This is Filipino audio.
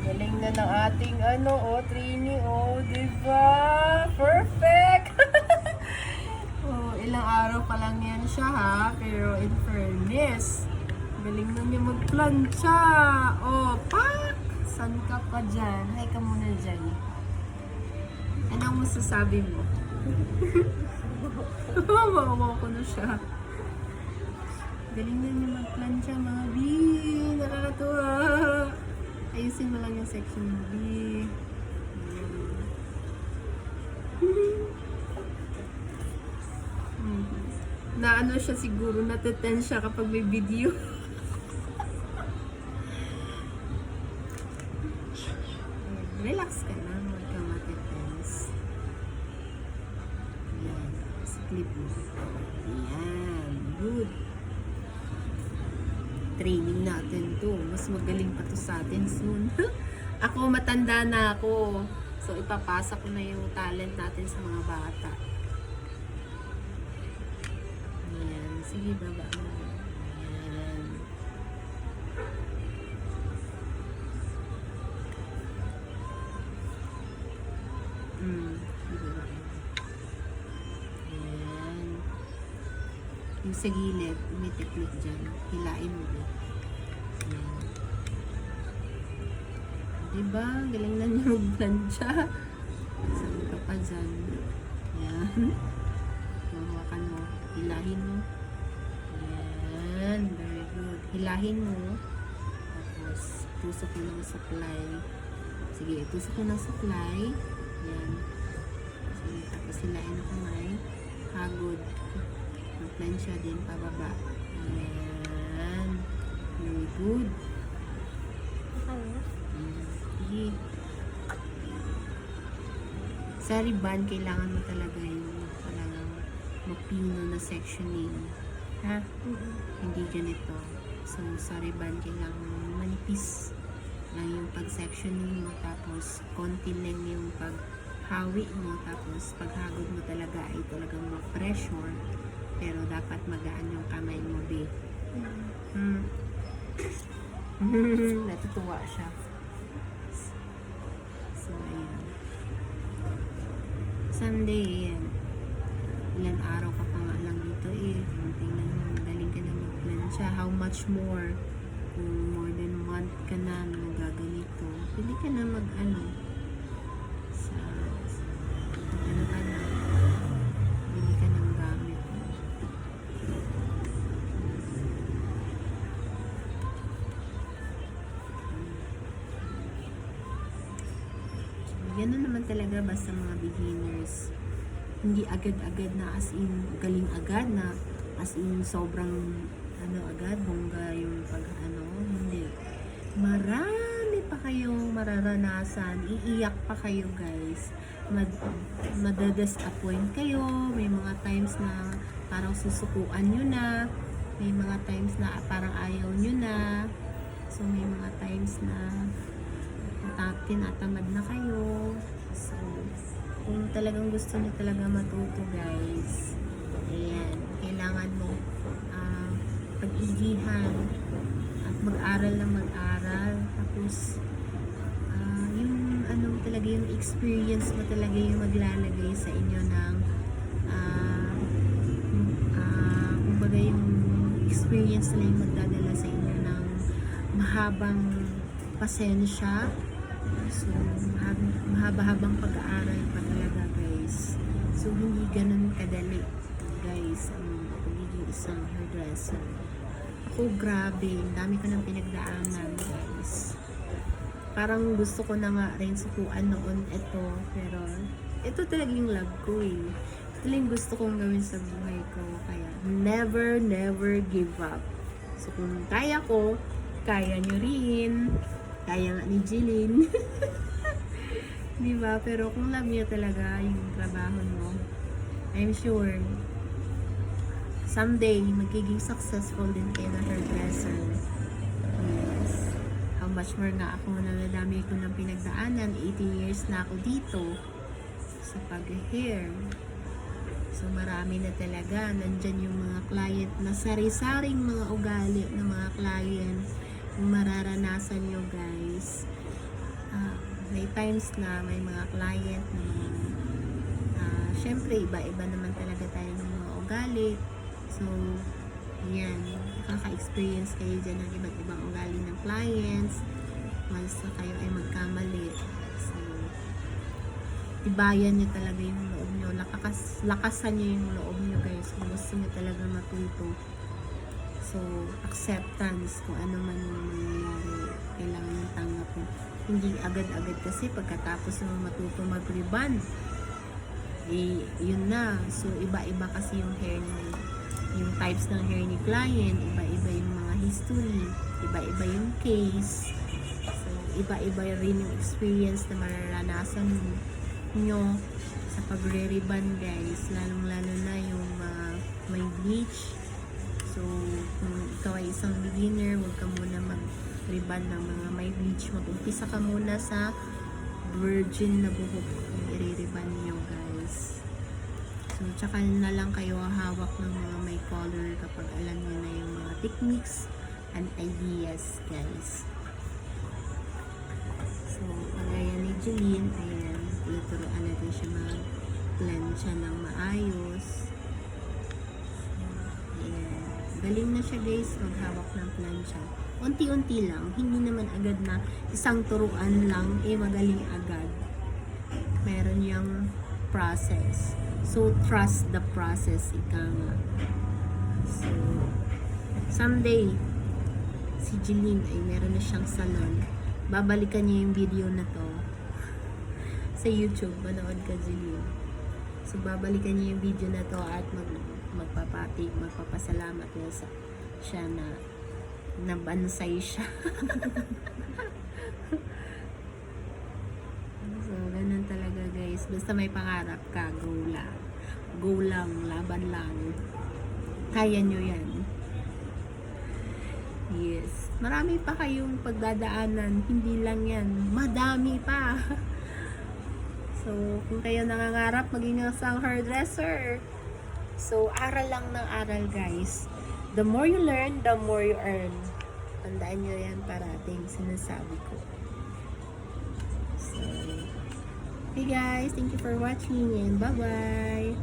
Galing na ng ating trainee, diba? Perfect! Ilang araw pa lang yan siya ha, pero in fairness, galing na niya magplancha. Pak! San ka pa dyan? Hi ka muna dyan. Anong masasabi mo? Mawawa ko na siya. Galing na niya magplancha, mga B. Nakakatuwa. Ayusin mo lang yung section ng B. Na siya siguro, nateten siya kapag may video. Relax ka lang, huwag kang matitense. Yan, split mo. Yan, good. Training natin to. Mas magaling pa to sa atin soon. Ako, matanda na ako. So, ipapasa ko na yung talent natin sa mga bata. Ayan. Sige, baba mo. Ayan. Ayan. Yung sa gilid, may technique dyan. Hilain mo. Ayan. Diba? Galing na niyo mag-plancha. Saan ka pa dyan? Ayan. Hawakan mo. Hilahin mo. Ayan. Very good. Hilahin mo. Tapos, tusok mo ng supply. Sige, tusok mo ng supply. Ayan. Sige, tapos hilahin mo kamay. Hagod. Mag-plancha din pababa. Ayan. Very good. Sige. Sa ribbon, kailangan mo talaga yung parang mapino na sectioning. Ha? Hindi ganito. So, sa ribbon, kailangan manipis lang yung pag-sectioning mo. Tapos, konti lang yung paghawi mo. Tapos, paghagod mo talaga ay talagang ma-pressure. Pero, dapat magaan yung kamay mo, babe. Natutuwa siya. So, ayan. Someday, ayan. Ilan araw ka pa nga lang dito tingnan mo, magaling ka na mag-plancha. How much more? Kung more than a month ka na nagaganito, pwede ka na ano ka na, pwede ka ng gamit. Ganun naman talaga basta mga beginners. Hindi agad-agad na as in galing agad na as in sobrang agad bongga yung hindi. Marami pa kayong mararanasan. Iiyak pa kayo, guys. Madadisappoint kayo. May mga times na parang susukuan nyo na. May mga times na parang ayaw nyo na. So may mga times na tinatamad na kayo. So, kung talagang gusto niyo talaga matuto, guys, ayan, kailangan mo pag-igihan at mag-aral na mag-aral. Tapos, yung talaga yung experience mo talaga yung maglalagay sa inyo ng kumbaga yung experience na yung magdadala sa inyo ng mahabang pasensya. So, mahaba-habang pag-aaral pa talaga, guys. So, hindi ganun kadali, guys, ang pagiging isang hairdresser. Ako, grabe. Ang dami ko ng pinagdaanan, guys. Parang gusto ko na nga rin sukuan noon ito. Pero, ito talaga yung love ko, Ito lang gusto kong gawin sa buhay ko. Kaya, never, never give up. So, kung kaya ko, kaya nyo rin. Kaya nga ni Jilin. Diba? Pero kung love niyo talaga yung trabaho mo, I'm sure someday magiging successful din kayo na hairdresser. Yes. How much more nga ako na nadami ko ng pinagdaanan. 18 years na ako dito sa pag-hair. So marami na talaga. Nandyan yung mga client na sari-saring mga ugali ng mga client. Kung mararanasan nyo, guys, may times na may mga client na syempre iba-iba naman talaga tayo ng mga ugali. So, yan, nakaka-experience kayo dyan ng iba't ibang ugali ng clients once na kayo ay magkamali. So, tibayan nyo talaga yung loob nyo, lakasan nyo yung loob nyo guys kung gusto nyo talaga matuto. So, acceptance kung ano man yung mangyayari, kailangan yung tanggapin. Hindi agad-agad kasi pagkatapos mo matuto mag-rebond, eh, yun na. So, iba-iba kasi yung hair ni, yung types ng hair ni client, iba-iba yung mga history, iba-iba yung case. So, iba-iba rin yung experience na mararanasan nyo sa pagre-rebond guys, lalong-lalo na yung may bleach. So, kung ikaw ay isang beginner, huwag ka muna mag-rebond ng mga may bleach. Mag-umpisa ka muna sa virgin na buhok yung i-rebond nyo guys. So, tsaka na lang kayo hawak ng mga may color kapag alam nyo na yung mga techniques and ideas guys. So, kagaya ni Jeline, ayan, tuturuan natin siya mag-plancha ng maayos. Ayan. Galing na siya guys maghawak ng plancha. Unti-unti lang, hindi naman agad na isang turuan lang, magaling agad. Meron yung process. So, trust the process, ika nga. So, someday, si Jeline ay meron na siyang salon. Babalikan niya yung video na to sa YouTube. Manood ka, Jeline. So, babalikan niya yung video na to at magpapasalamat niya sa siya na nabansay siya. So, ganun talaga guys. Basta may pangarap ka, go lang. Go lang, laban lang. Kaya nyo yan. Yes. Marami pa kayong pagdadaanan. Hindi lang yan. Madami pa. So, kung kayo nangangarap maging isang hairdresser, so, aral lang ng aral guys. The more you learn, the more you earn. Tandaan nyo yan parating sinasabi ko. So, hey guys, thank you for watching and bye-bye!